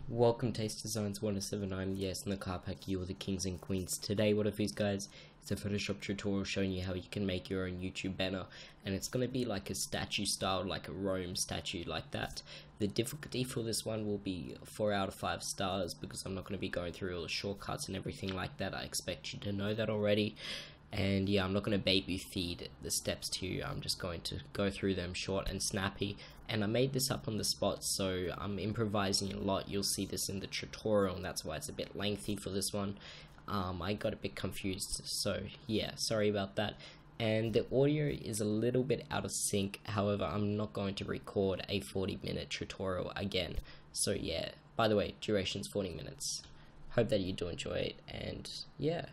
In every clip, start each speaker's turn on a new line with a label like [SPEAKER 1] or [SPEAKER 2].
[SPEAKER 1] Welcome Taste Designs 179, yes, in the car pack, you are the kings and queens. Today, one of these guys, it's a Photoshop tutorial showing you how you can make your own YouTube banner, and it's going to be like a statue style, like a Rome statue like that. The difficulty for this one will be 4 out of 5 stars, because I'm not going to be going through all the shortcuts and everything like that. I expect you to know that already. And yeah, I'm not going to baby feed the steps to you. I'm just going to go through them short and snappy. And I made this up on the spot, so I'm improvising a lot. You'll see this in the tutorial, and that's why it's a bit lengthy for this one. I got a bit confused, so yeah, sorry about that. And the audio is a little bit out of sync. However, I'm not going to record a 40-minute tutorial again. So yeah, by the way, duration's 40 minutes. Hope that you do enjoy it, and yeah.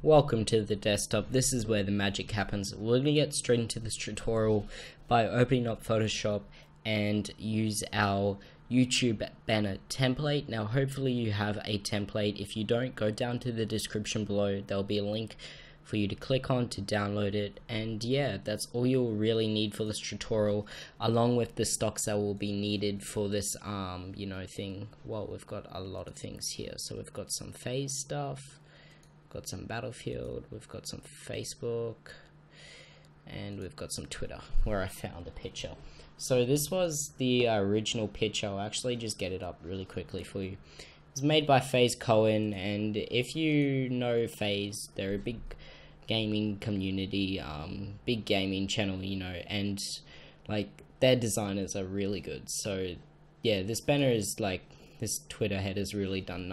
[SPEAKER 1] Welcome to the desktop. This is where the magic happens. We're going to get straight into this tutorial by opening up Photoshop and use our YouTube banner template. Now hopefully you have a template. If you don't, go down to the description below. There'll be a link for you to click on to download it, and yeah, that's all you'll really need for this tutorial, along with the stocks that will be needed for this you know, thing. Well, we've got a lot of things here. So we've got some phase stuff, got some Battlefield, we've got some Facebook, and we've got some Twitter, where I found a picture. So this was the original picture. I'll actually just get it up really quickly for you. It's made by FaZe Cohen, and if you know FaZe, they're a big gaming community, big gaming channel, you know, and like their designers are really good. So yeah, this banner is like, this Twitter header is really done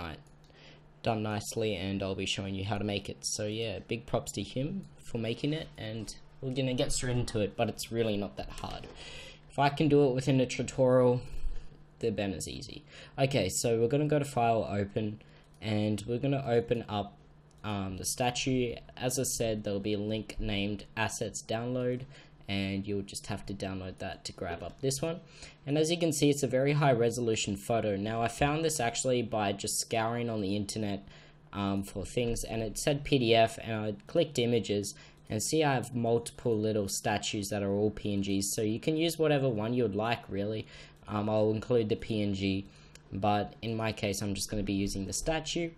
[SPEAKER 1] nicely, and I'll be showing you how to make it. So yeah, big props to him for making it, and we're gonna get straight into it, but it's really not that hard. If I can do it within a tutorial, the banner's easy. Okay, so we're gonna go to File, Open, and we're gonna open up the statue. As I said, there'll be a link named Assets Download, and you'll just have to download that to grab up this one. And as you can see, it's a very high resolution photo. Now I found this actually by just scouring on the internet for things, and it said PDF, and I clicked images, and see I have multiple little statues that are all PNGs, so you can use whatever one you'd like really. I'll include the PNG, but in my case I'm just going to be using the statue.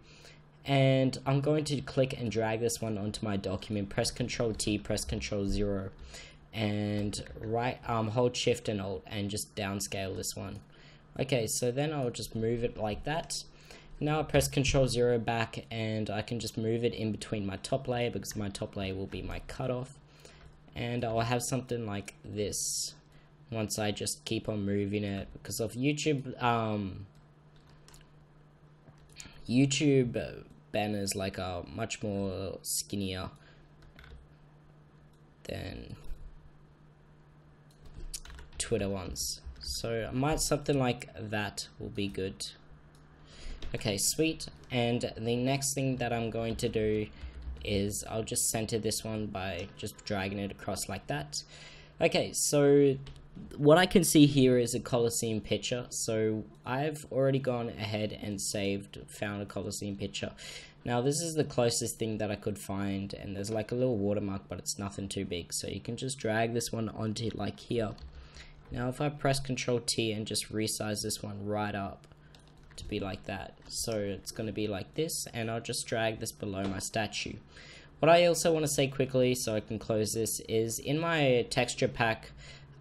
[SPEAKER 1] And I'm going to click and drag this one onto my document, press Ctrl T, press Ctrl 0, and hold Shift and Alt and just downscale this one. Okay, so then I'll just move it like that. Now I press Ctrl 0 back, and I can just move it in between my top layer, because my top layer will be my cutoff, and I'll have something like this once I just keep on moving it, because of YouTube banners like are much more skinnier than Twitter ones, so something like that will be good. Okay, sweet. And the next thing that I'm going to do is I'll just center this one by just dragging it across like that. Okay, so what I can see here is a Colosseum picture. So I've already gone ahead and found a Colosseum picture. Now this is the closest thing that I could find, and there's like a little watermark, but it's nothing too big. So you can just drag this one onto like here. Now if I press Ctrl T and just resize this one right up to be like that, so it's going to be like this, and I'll just drag this below my statue. What I also want to say quickly, so I can close this, is in my texture pack,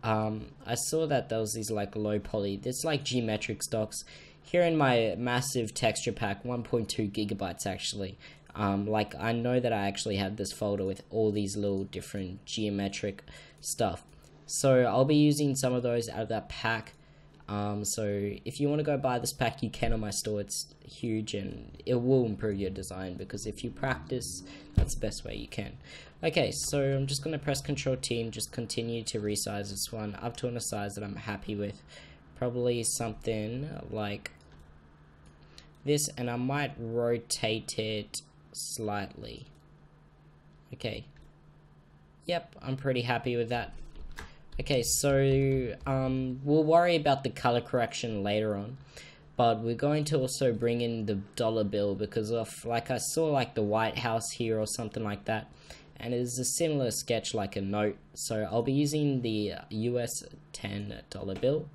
[SPEAKER 1] I saw that there was these like low poly, this like geometric stocks. Here in my massive texture pack, 1.2 gigabytes actually, like I know that I actually had this folder with all these little different geometric stuff. So I'll be using some of those out of that pack. So if you want to go buy this pack, you can on my store. It's huge, and it will improve your design, because if you practice, that's the best way you can. Okay, so I'm just going to press Ctrl T and just continue to resize this one up to a size that I'm happy with. Probably something like this, and I might rotate it slightly. Okay. Yep, I'm pretty happy with that. Okay, so we'll worry about the color correction later on, but we're going to also bring in the dollar bill, because of, like, I saw like the White House here or something like that, and it is a similar sketch like a note. So I'll be using the US $10 bill,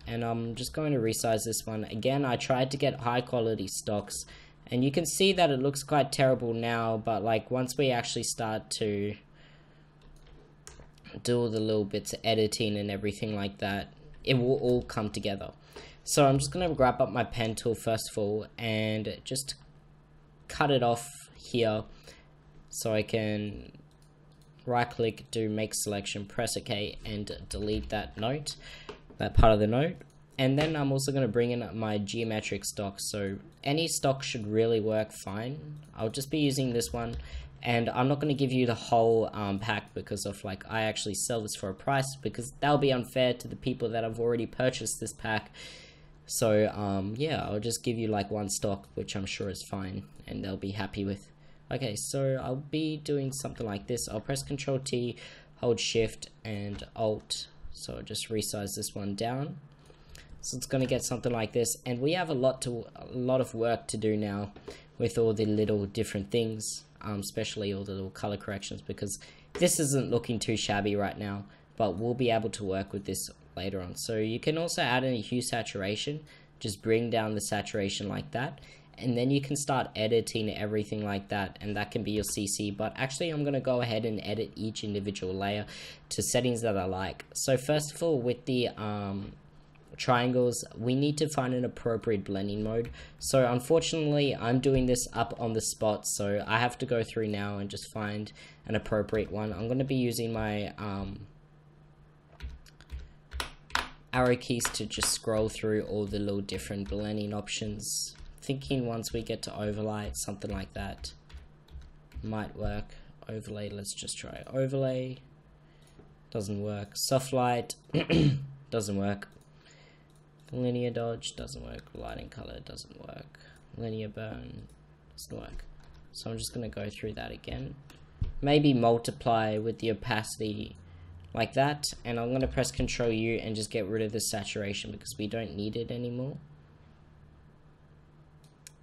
[SPEAKER 1] and I'm just going to resize this one. Again, I tried to get high quality stocks, and you can see that it looks quite terrible now, but like once we actually start to do all the little bits of editing and everything like that, it will all come together. So I'm just going to grab up my pen tool first of all and just cut it off here, so I can right click, do make selection, press OK, and delete that note, that part of the note. And then I'm also going to bring in my geometric stock. So any stock should really work fine. I'll just be using this one, and I'm not going to give you the whole pack because of like I actually sell this for a price, because that'll be unfair to the people that have already purchased this pack. So yeah, I'll just give you like one stock, which I'm sure is fine and they'll be happy with. Okay, so I'll be doing something like this. I'll press Ctrl T, hold Shift and Alt. So I'll just resize this one down. So it's going to get something like this, and we have a lot of work to do now with all the little different things, especially all the little color corrections, because this isn't looking too shabby right now, but we'll be able to work with this later on. So you can also add in a hue saturation, just bring down the saturation like that, and then you can start editing everything like that, and that can be your CC. But actually I'm going to go ahead and edit each individual layer to settings that I like. So first of all, with the triangles, we need to find an appropriate blending mode. So unfortunately I'm doing this up on the spot, so I have to go through now and just find an appropriate one. I'm going to be using my arrow keys to just scroll through all the little different blending options, thinking once we get to overlay, something like that might work. Overlay, let's just try overlay. Doesn't work. Soft light doesn't work. Linear dodge doesn't work. Lighting color doesn't work. Linear burn doesn't work. So I'm just going to go through that again. Maybe multiply with the opacity like that, and I'm going to press Ctrl U and just get rid of the saturation because we don't need it anymore.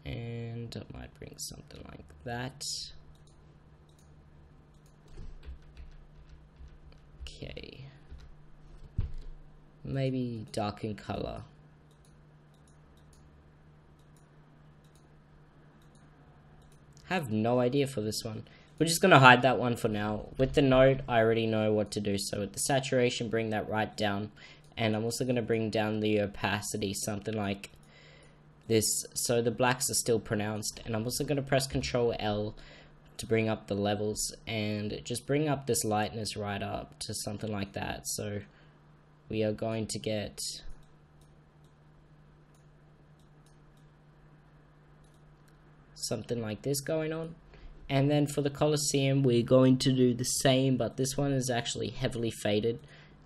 [SPEAKER 1] And I might bring something like that. Okay. Maybe darken color. Have no idea for this one. We're just going to hide that one for now. With the note, I already know what to do. So with the saturation, bring that right down. And I'm also going to bring down the opacity, something like this, so the blacks are still pronounced. And I'm also going to press Ctrl L to bring up the levels and just bring up this lightness right up to something like that. So we are going to get something like this going on. And then for the Colosseum, we're going to do the same, but this one is actually heavily faded,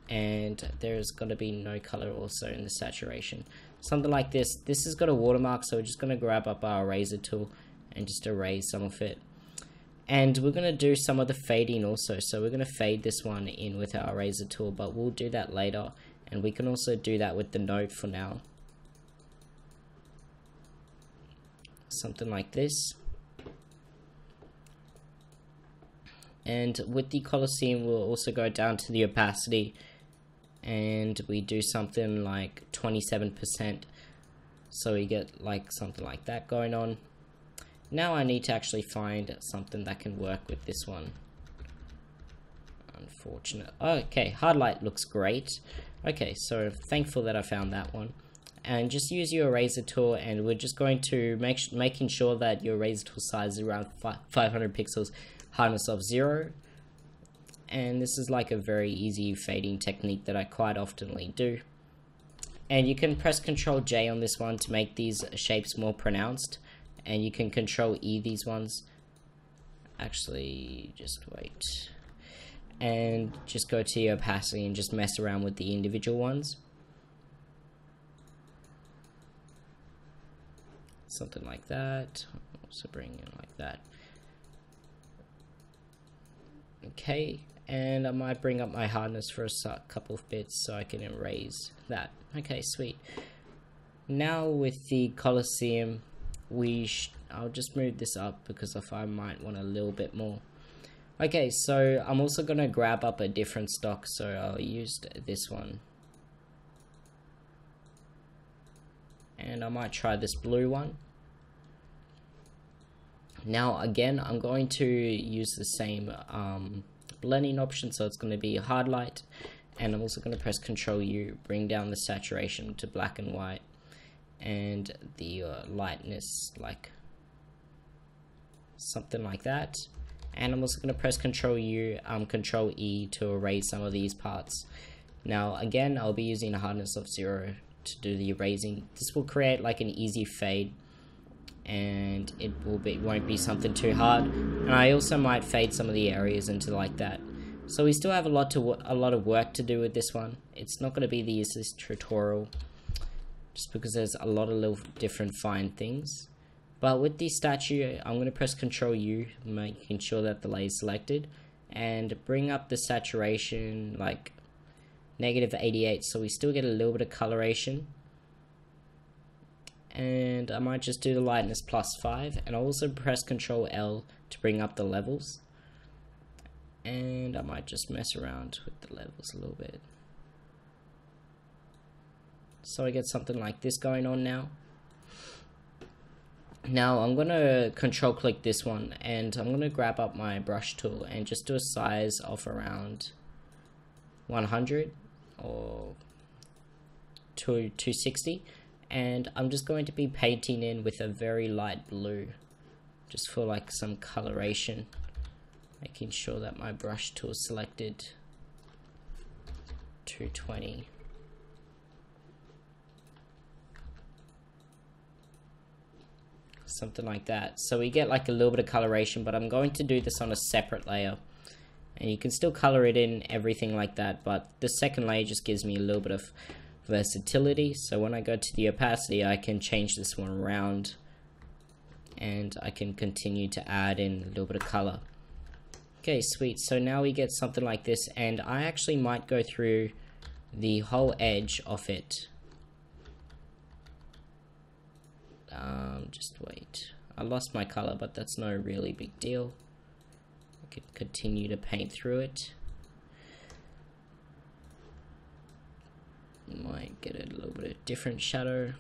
[SPEAKER 1] and there's going to be no color also in the saturation. Something like this. This has got a watermark, so we're just going to grab up our eraser tool and just erase some of it. And we're going to do some of the fading also, so we're going to fade this one in with our eraser tool, but we'll do that later. And we can also do that with the note for now. Something like this. And with the Colosseum, we'll also go down to the opacity and we do something like 27%. So we get like something like that going on. Now I need to actually find something that can work with this one. Unfortunate. Okay, hard light looks great. Okay, so thankful that I found that one. And just use your eraser tool, and we're just going to making sure that your eraser tool size is around 500 pixels, hardness of 0. And this is like a very easy fading technique that I quite oftenly do. And you can press Ctrl J on this one to make these shapes more pronounced, and you can Ctrl E these ones. Actually, just wait. And just go to your opacity and just mess around with the individual ones. Something like that. Also bring it like that. Okay, and I might bring up my hardness for a couple of bits so I can erase that. Okay, sweet. Now with the Colosseum, I'll just move this up because I might want a little bit more. Okay, so I'm also going to grab up a different stock, so I'll use this one. And I might try this blue one. Now again, I'm going to use the same blending option, so it's going to be hard light, and I'm also going to press Ctrl U, bring down the saturation to black and white, and the lightness like something like that. And I'm also going to press Ctrl U, Ctrl E to erase some of these parts. Now again, I'll be using a hardness of 0 to do the erasing. This will create like an easy fade, and it won't be something too hard. And I also might fade some of the areas into like that. So we still have a lot of work to do with this one. It's not going to be the easiest tutorial, just because there's a lot of little different fine things. But with the statue, I'm going to press Ctrl U, making sure that the layer is selected, and bring up the saturation like -88, so we still get a little bit of coloration. And I might just do the lightness +5, and I'll also press Ctrl L to bring up the levels. And I might just mess around with the levels a little bit, so I get something like this going on now. Now I'm going to control click this one, and I'm going to grab up my brush tool and just do a size of around 100 or 260, and I'm just going to be painting in with a very light blue, just for like some coloration, making sure that my brush tool is selected. 220. Something like that. So we get like a little bit of coloration, but I'm going to do this on a separate layer. And you can still color it in, everything like that, but the second layer just gives me a little bit of versatility. So when I go to the opacity, I can change this one around, and I can continue to add in a little bit of color. Okay, sweet. So now we get something like this, and I actually might go through the whole edge of it. Just wait. I lost my color, but that's no really big deal. I can continue to paint through it. Might get a little bit of different shadow,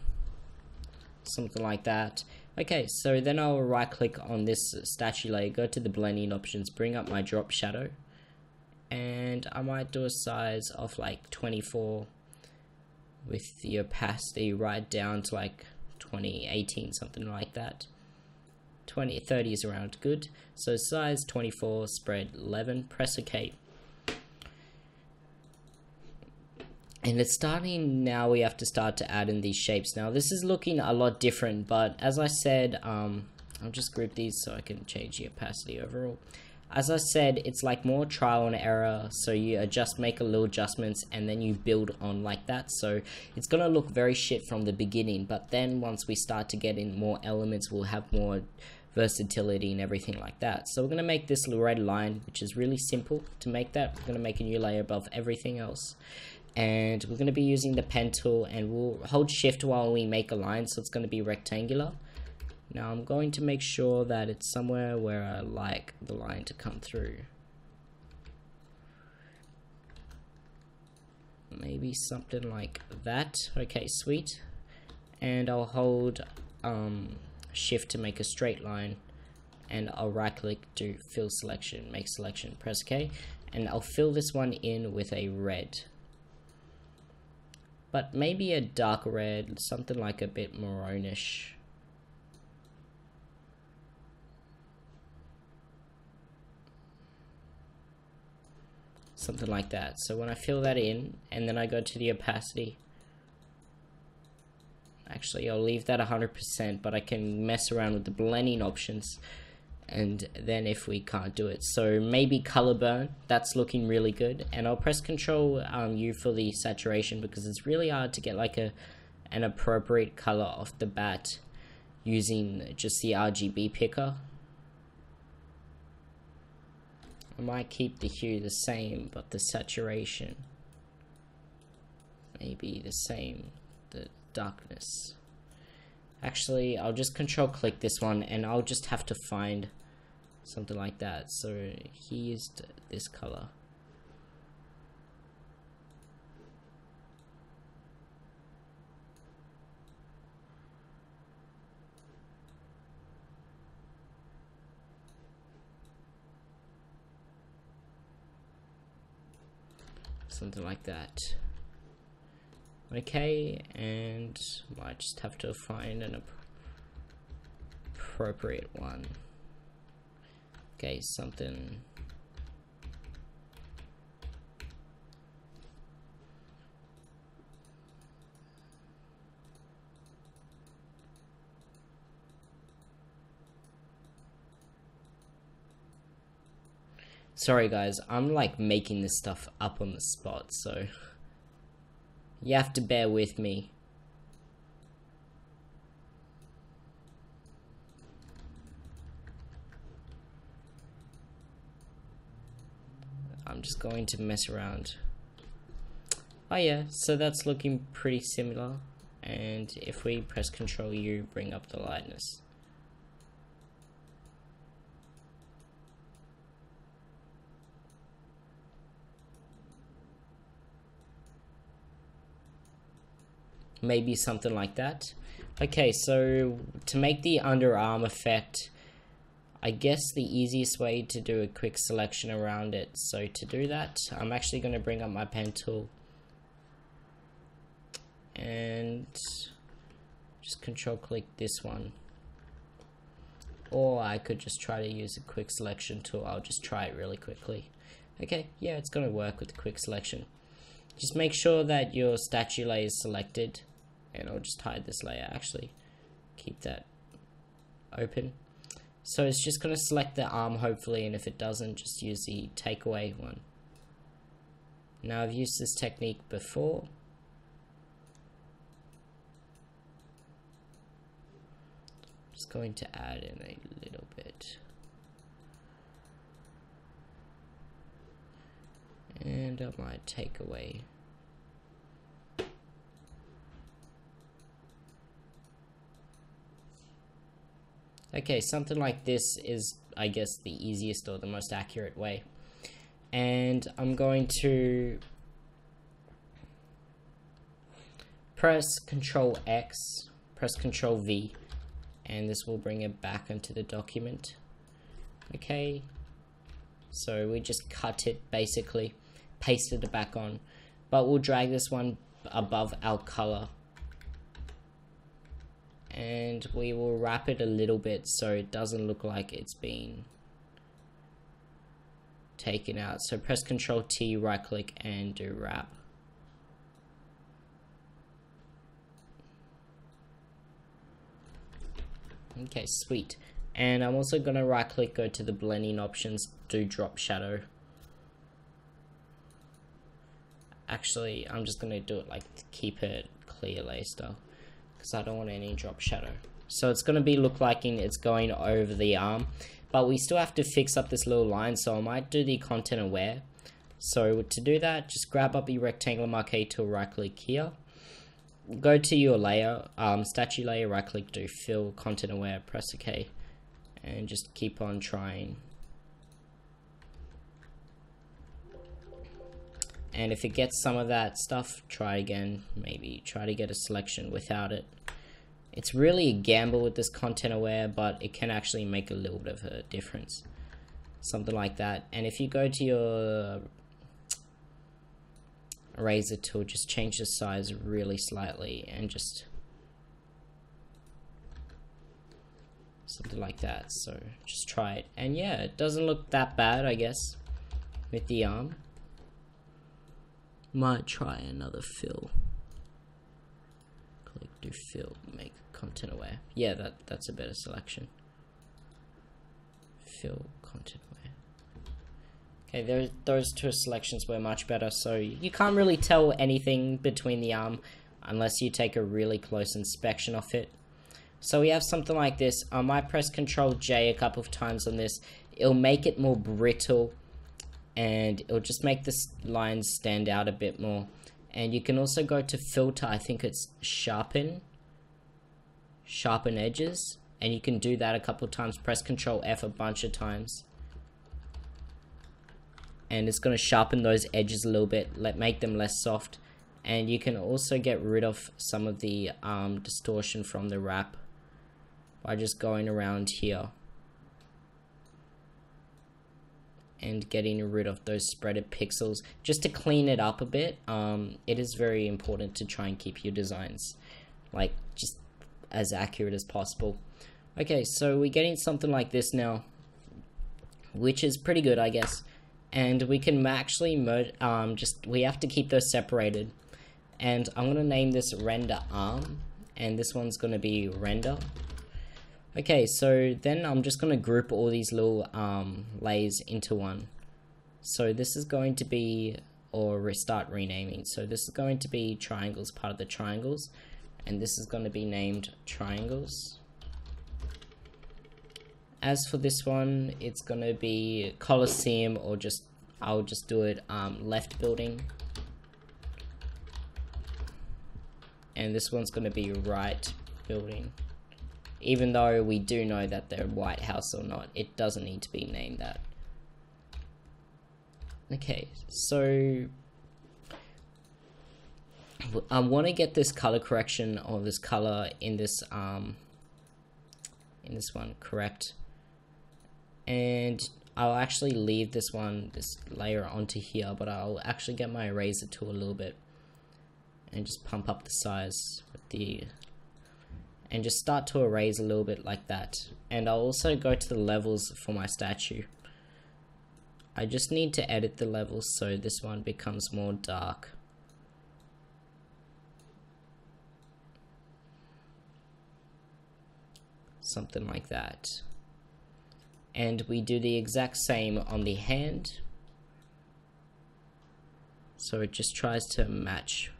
[SPEAKER 1] something like that. Okay, so then I'll right click on this statue layer, go to the blending options, bring up my drop shadow, and I might do a size of like 24 with the opacity right down to like 20, 18, something like that. 20, 30 is around good. So size 24, spread 11, press OK. And it's starting now, we have to start to add in these shapes. Now this is looking a lot different, but as I said, I'll just group these so I can change the opacity overall. As I said, it's like more trial and error, so you make a little adjustments and then you build on like that. So it's gonna look very shit from the beginning, but then once we start to get in more elements, we'll have more versatility and everything like that. So we're gonna make this red line, which is really simple to make that. We're gonna make a new layer above everything else. And we're gonna be using the pen tool, and we'll hold shift while we make a line, so it's gonna be rectangular. Now I'm going to make sure that it's somewhere where I like the line to come through. Maybe something like that. Okay, sweet. And I'll hold shift to make a straight line, and I'll right click, do fill selection, make selection, press OK, and I'll fill this one in with a red. But maybe a dark red, something like a bit maroonish. Something like that. So when I fill that in, and then I go to the opacity, actually I'll leave that 100%, but I can mess around with the blending options, and then if we can't do it, so maybe color burn, that's looking really good. And I'll press Ctrl U for the saturation, because it's really hard to get like an appropriate color off the bat using just the RGB picker. I might keep the hue the same, but the saturation maybe the same, the darkness. Actually, I'll just control click this one, and I'll just have to find something like that. So he used this color. Something like that. Okay, and might just have to find an appropriate one. Okay, something. Sorry guys, I'm like making this stuff up on the spot, so you have to bear with me. I'm just going to mess around. Oh yeah, so that's looking pretty similar. And if we press Ctrl U, bring up the lightness. Maybe something like that. Okay, so to make the underarm effect, I guess the easiest way to do a quick selection around it. So to do that, I'm actually going to bring up my pen tool and just control click this one. Or I could just try to use a quick selection tool. I'll just try it really quickly. Okay, yeah, it's going to work with the quick selection. Just make sure that your statue layer is selected. And I'll just hide this layer, actually. Keep that open. So it's just going to select the arm, hopefully, and if it doesn't, just use the take away one. Now I've used this technique before. Just going to add in a little bit. And I might take away. Okay, something like this is, I guess, the easiest or the most accurate way. And I'm going to press Ctrl X, press Ctrl V, and this will bring it back into the document. Okay, so we just cut it, basically, pasted it back on, but we'll drag this one above our color. And we will wrap it a little bit so it doesn't look like it's been taken out. So press Ctrl T, right click, and do wrap. Okay, sweet. And I'm also going to right click, go to the blending options, do drop shadow. Actually, I'm just going to do it like to keep it clear layer style, because I don't want any drop shadow. So it's going to be look like it's going over the arm, but we still have to fix up this little line, so I might do the content aware. So to do that, just grab up your rectangular marquee tool, right click here, go to your layer, statue layer, right click, do fill, content aware, press OK, and just keep on trying. And if it gets some of that stuff, try again. Maybe try to get a selection without it. It's really a gamble with this content aware, but it can actually make a little bit of a difference. Something like that. And if you go to your eraser tool, just change the size really slightly and just something like that. So just try it. And yeah, it doesn't look that bad, I guess, with the arm. Might try another fill. Click do fill, make content aware. Yeah, that's a better selection. Fill, content aware. Okay, those two selections were much better. So you can't really tell anything between the arm unless you take a really close inspection of it. So we have something like this. I might press Ctrl J a couple of times on this. It'll make it more brittle, and it'll just make the lines stand out a bit more. And you can also go to filter, I think it's sharpen edges, and you can do that a couple of times. Press Control F a bunch of times, and it's going to sharpen those edges a little bit, make them less soft. And you can also get rid of some of the distortion from the wrap by just going around here and getting rid of those spreaded pixels just to clean it up a bit. It is very important to try and keep your designs like just as accurate as possible. Okay, so we're getting something like this now, which is pretty good, I guess. And we can actually we have to keep those separated. And I'm gonna name this render arm, and this one's gonna be render. Okay, so then I'm just gonna group all these little layers into one. So this is going to be, or restart renaming. So this is going to be triangles, part of the triangles, and this is going to be named triangles. As for this one, it's going to be Coliseum, or I'll just do it left building. And this one's going to be right building. Even though we do know that they're White House or not, it doesn't need to be named that. Okay, so I want to get this color correction, or this color in this one correct. And I'll actually leave this layer onto here, but I'll actually get my eraser tool a little bit and just pump up the size with and just start to erase a little bit like that. And I'll also go to the levels for my statue. I just need to edit the levels so this one becomes more dark. Something like that. And we do the exact same on the hand. So it just tries to match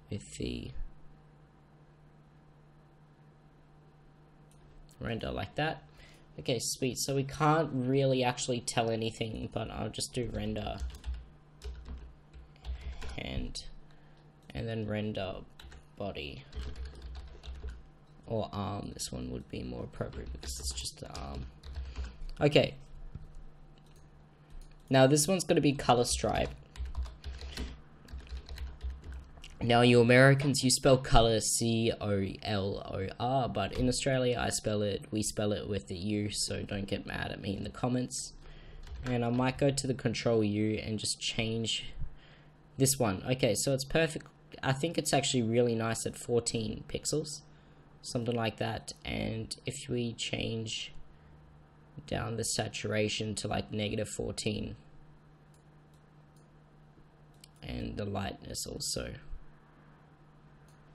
[SPEAKER 1] with the render like that. Okay, sweet. So we can't really actually tell anything, but I'll just do render hand and then render body or arm. This one would be more appropriate because it's just the arm. Okay. Now this one's going to be color stripe. Now you Americans, you spell color C-O-L-O-R, but in Australia we spell it with the U, so don't get mad at me in the comments. And I might go to the Control U and just change this one. Okay, so it's perfect. I think it's actually really nice at 14 pixels, something like that. And if we change down the saturation to like -14, and the lightness also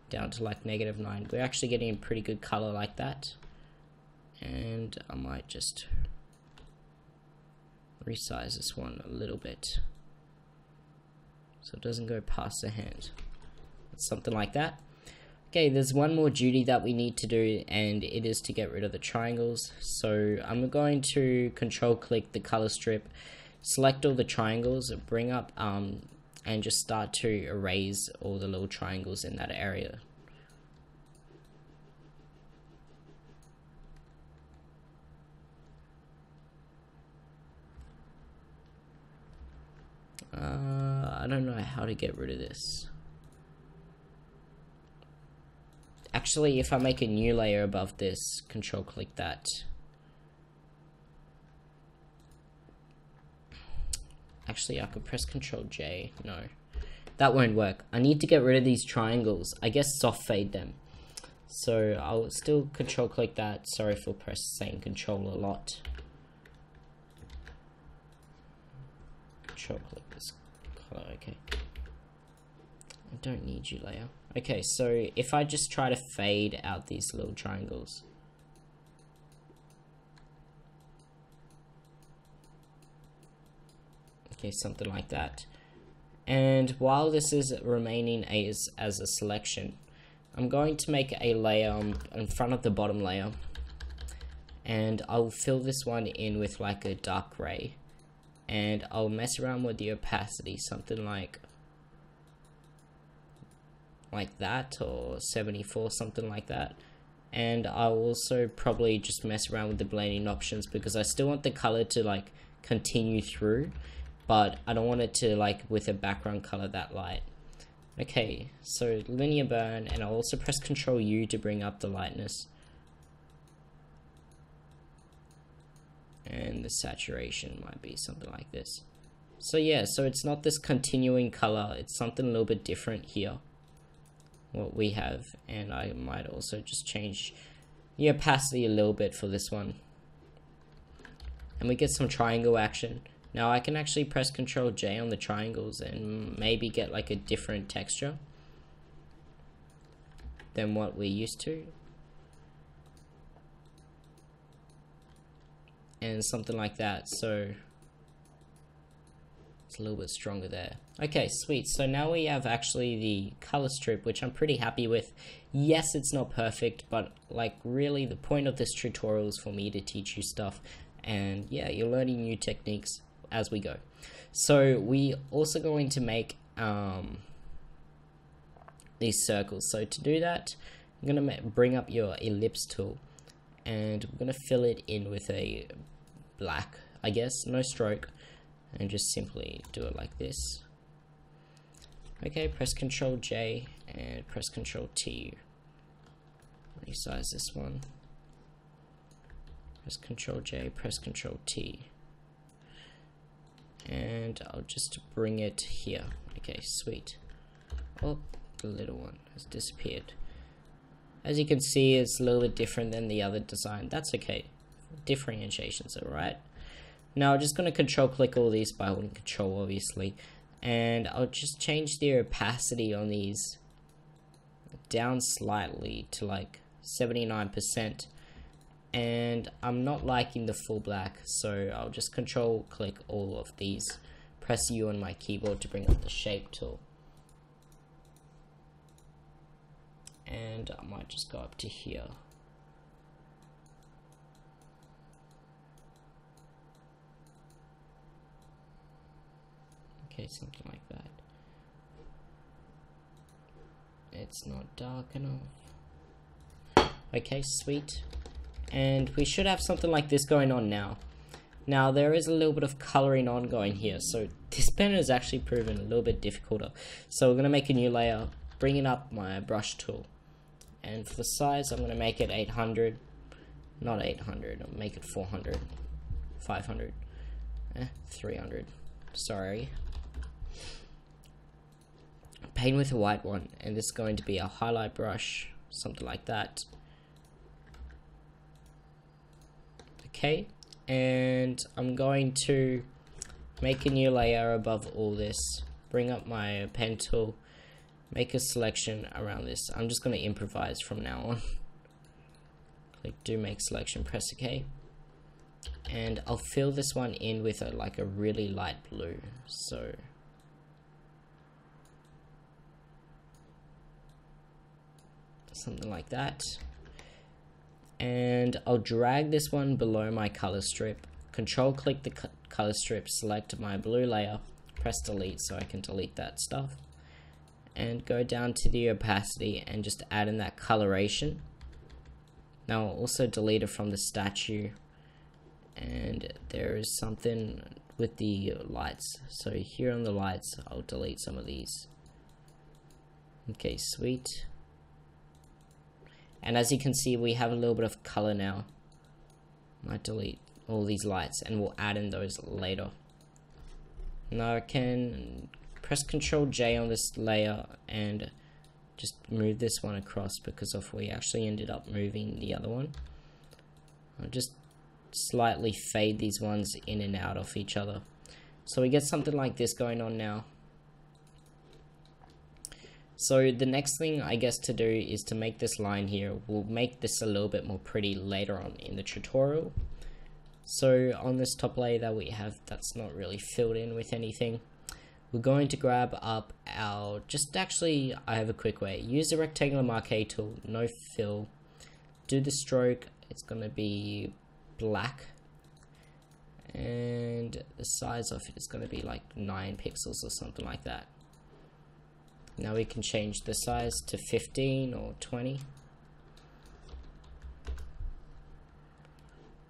[SPEAKER 1] down to like -9, we're actually getting a pretty good color like that. And I might just resize this one a little bit so it doesn't go past the hand. It's something like that. Okay, there's one more duty that we need to do, and it is to get rid of the triangles. So I'm going to control click the color strip, select all the triangles, bring up and just start to erase all the little triangles in that area. I don't know how to get rid of this. Actually, if I make a new layer above this, control click that. Actually, I could press Control J. No, that won't work. I need to get rid of these triangles. I guess soft fade them. So I'll still control click that. Sorry for saying control a lot. Control click this color. Okay. I don't need you, layer. Okay, so if I just try to fade out these little triangles. Okay, something like that. And while this is remaining as a selection, I'm going to make a layer in front of the bottom layer, and I'll fill this one in with like a dark gray, and I'll mess around with the opacity, something like that, or 74, something like that. and I'll also probably just mess around with the blending options because I still want the color to like continue through, but I don't want it to like with a background color that light. Okay, so linear burn, and I'll also press Ctrl U to bring up the lightness. And the saturation might be something like this. So yeah, so it's not this continuing color, it's something a little bit different here, what we have. And I might also just change the opacity a little bit for this one. And we get some triangle action. Now I can actually press Ctrl J on the triangles and maybe get like a different texture than what we're used to. And something like that, so it's a little bit stronger there. Okay, sweet. So now we have actually the color strip, which I'm pretty happy with. Yes, it's not perfect, but like really the point of this tutorial is for me to teach you stuff, and yeah, you're learning new techniques as we go. So we also going to make these circles. So to do that, I'm gonna bring up your ellipse tool, and we're gonna fill it in with a black, I guess, no stroke, and just simply do it like this. Okay, press Ctrl J and press Ctrl T. Resize this one. Press Ctrl J, press Ctrl T. And I'll just bring it here. Okay, sweet. Oh, the little one has disappeared. As you can see, it's a little bit different than the other design. That's okay. Differentiation's alright. Now I'm just going to control click all these by holding control, obviously. And I'll just change the opacity on these down slightly to like 79%. And I'm not liking the full black, so I'll just control click all of these. Press U on my keyboard to bring up the shape tool. And I might just go up to here. Okay, something like that. It's not dark enough. Okay, sweet. And we should have something like this going on now. Now there is a little bit of coloring ongoing here, so this pen is actually proven a little bit difficult. So we're going to make a new layer, bringing up my brush tool. And for the size, I'm going to make it 800. Not 800, I'll make it 400. 500. 300. Sorry. Paint with a white one, and this is going to be a highlight brush, something like that. Okay, and I'm going to make a new layer above all this, bring up my pen tool, make a selection around this. I'm just going to improvise from now on. Click do make selection, press OK, and I'll fill this one in with like a really light blue. So something like that. And I'll drag this one below my color strip, control click the color strip, select my blue layer, press delete so I can delete that stuff, and go down to the opacity and just add in that coloration. Now I'll also delete it from the statue, and there is something with the lights, so here on the lights I'll delete some of these. Okay, sweet. And as you can see, we have a little bit of color now. Might delete all these lights and we'll add in those later. Now I can press Ctrl J on this layer and just move this one across because of we actually ended up moving the other one. I'll just slightly fade these ones in and out of each other. So we get something like this going on now. So the next thing I guess to do is to make this line here. We'll make this a little bit more pretty later on in the tutorial. So on this top layer that we have, that's not really filled in with anything, we're going to grab up our, I have a quick way. Use the rectangular marquee tool, no fill, do the stroke, it's going to be black, and the size of it is going to be like 9 pixels or something like that. Now we can change the size to 15 or 20.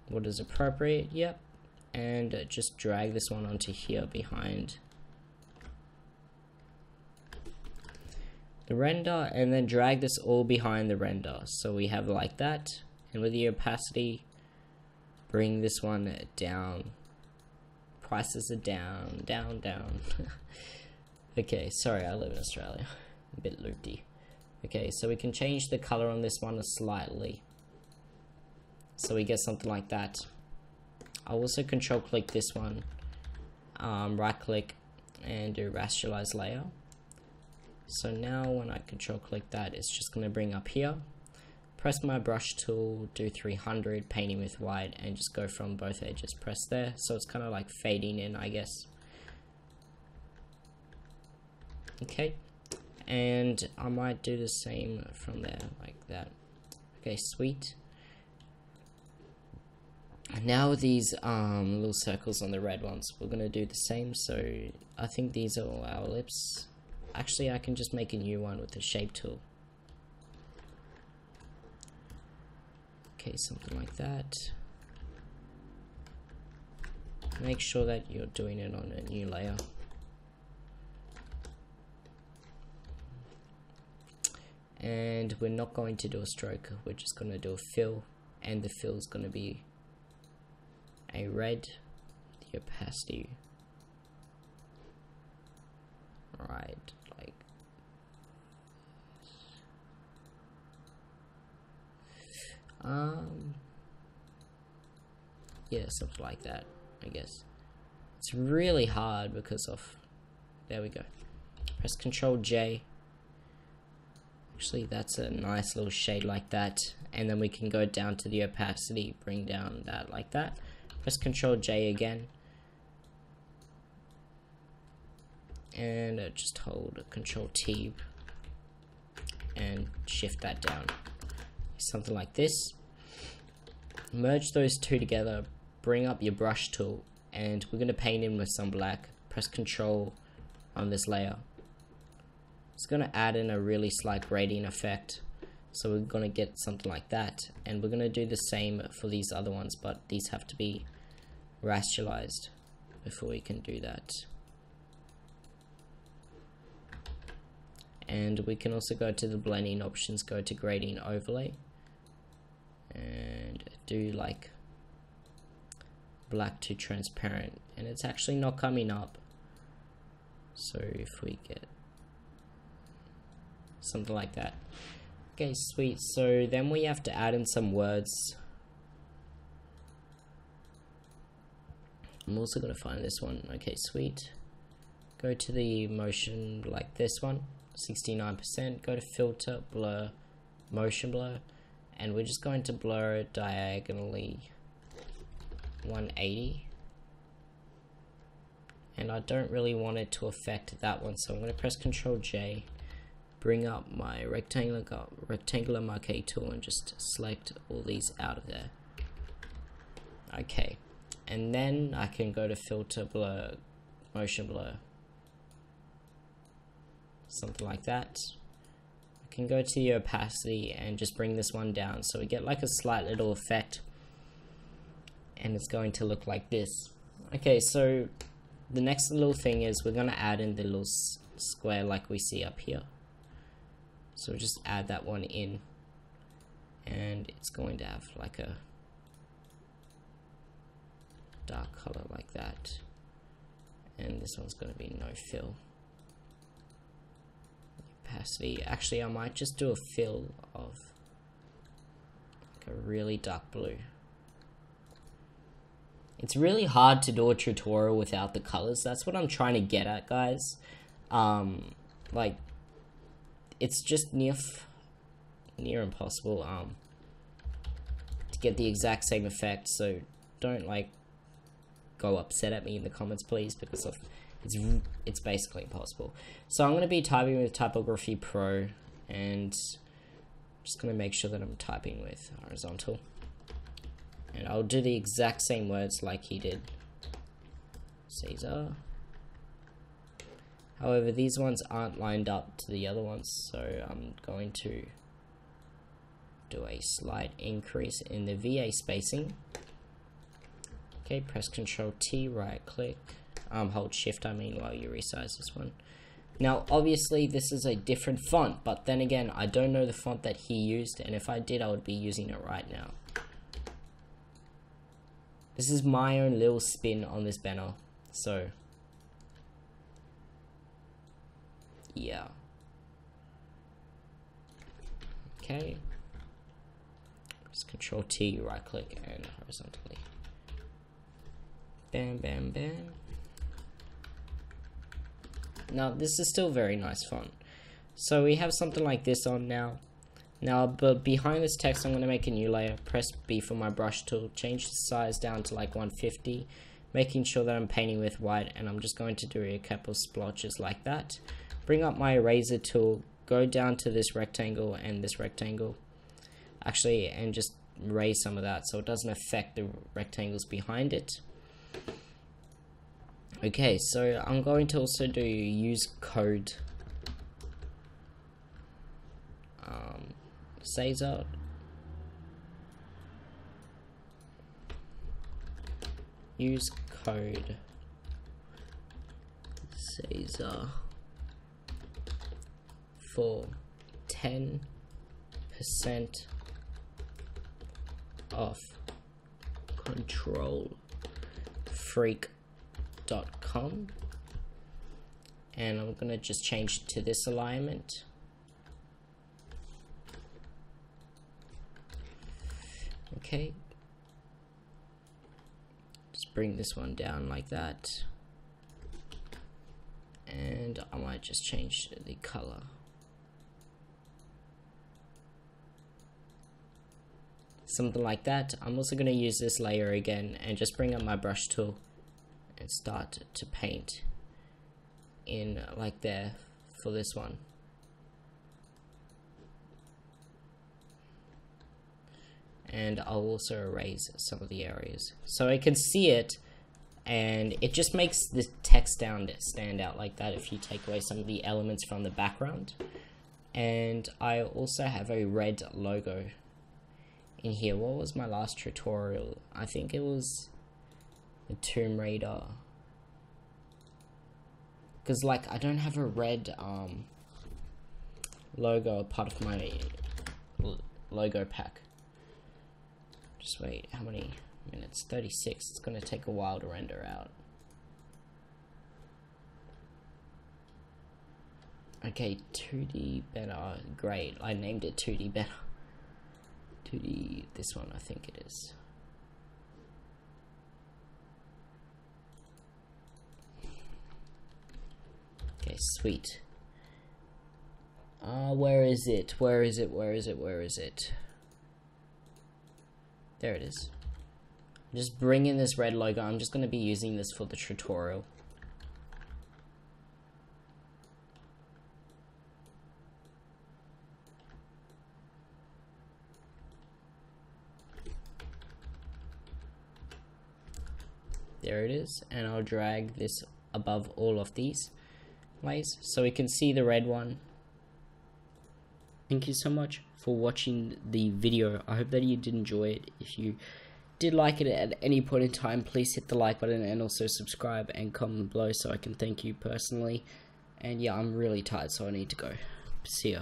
[SPEAKER 1] what is appropriate. Yep. And just drag this one onto here behind the render, and then drag this all behind the render, so we have like that. And with the opacity, bring this one down. Prices are down. Okay, sorry, I live in Australia. A bit loopy. Okay, so we can change the color on this one slightly, so we get something like that. I'll also control click this one, right click, and do rasterlize layer. So now when I control click that, it's just going to bring up here. Press my brush tool, do 300, painting with white, and just go from both edges. Press there, so it's kind of like fading in, I guess. Okay, and I might do the same from there, like that. Okay, sweet. Now with these little circles on the red ones, we're going to do the same. So I think these are all our lips. Actually, I can just make a new one with the shape tool. Okay, something like that. Make sure that you're doing it on a new layer. And we're not going to do a stroke, we're just going to do a fill, and the fill is going to be a red, the opacity right like yeah, something like that, I guess. It's really hard because of, there we go. Press Ctrl J. Actually, that's a nice little shade like that, and then we can go down to the opacity, bring down that like that. Press Ctrl J again, and just hold Ctrl T and shift that down, something like this. Merge those two together, bring up your brush tool, and we're going to paint in with some black. Press Ctrl on this layer. It's going to add in a really slight gradient effect, so we're going to get something like that. And we're going to do the same for these other ones, but these have to be rasterized before we can do that. And we can also go to the blending options, go to gradient overlay, and do like black to transparent, and it's actually not coming up. So if we get something like that. Okay, sweet. So then we have to add in some words. I'm also going to find this one. Okay, sweet. Go to the motion like this one, 69%. Go to filter, blur, motion blur, and we're just going to blur it diagonally 180. And I don't really want it to affect that one, so I'm going to press Ctrl J, bring up my rectangular marquee tool, and just select all these out of there. Okay, and then I can go to filter, blur, motion blur, something like that. I can go to the opacity and just bring this one down, so we get like a slight little effect, and it's going to look like this. Okay, so the next little thing is we're going to add in the little square like we see up here. So we'll just add that one in, and it's going to have like a dark color like that, and this one's going to be no fill. Opacity, actually I might just do a fill of like a really dark blue. It's really hard to do a tutorial without the colors. That's what I'm trying to get at, guys. Like, it's just near impossible to get the exact same effect. So don't like go upset at me in the comments, please, because of it's basically impossible. So I'm going to be typing with Typography Pro, and just going to make sure that I'm typing with horizontal. And I'll do the exact same words like he did. Caesar. However, these ones aren't lined up to the other ones, so I'm going to do a slight increase in the VA spacing. Okay, press Control T, right click, hold Shift while you resize this one. Now obviously this is a different font, but then again I don't know the font that he used, and if I did I would be using it right now. This is my own little spin on this banner, so yeah. Okay, press Control T, right click, and horizontally. Bam, bam, bam. Now this is still very nice font. So we have something like this on now. But behind this text I'm going to make a new layer. Press B for my brush tool, change the size down to like 150, making sure that I'm painting with white, and I'm just going to do a couple of splotches like that. Bring up my eraser tool, go down to this rectangle and this rectangle, actually, and just erase some of that so it doesn't affect the rectangles behind it. Okay, so I'm going to also do use code Caesar. Use code Caesar for 10% off controlfreak.com, and I'm gonna just change to this alignment. Okay, just bring this one down like that, and I might just change the color. Something like that. I'm also going to use this layer again and just bring up my brush tool and start to paint in like there for this one. And I'll also erase some of the areas so I can see it, and it just makes the text stand out like that if you take away some of the elements from the background. And I also have a red logo in here. What was my last tutorial? I think it was the Tomb Raider, because like I don't have a red logo part of my logo pack. Just wait, how many minutes? 36. It's gonna take a while to render out. Okay, 2D better. Great, I named it 2D better. 2D, this one I think it is. Okay, sweet. Where is it? Where is it? Where is it? Where is it? There it is. Just bring in this red logo. I'm just going to be using this for the tutorial. There it is, and I'll drag this above all of these layers so we can see the red one. Thank you so much for watching the video. I hope that you did enjoy it. If you did like it at any point in time, please hit the like button and also subscribe and comment below so I can thank you personally. And yeah, I'm really tired, so I need to go. See ya.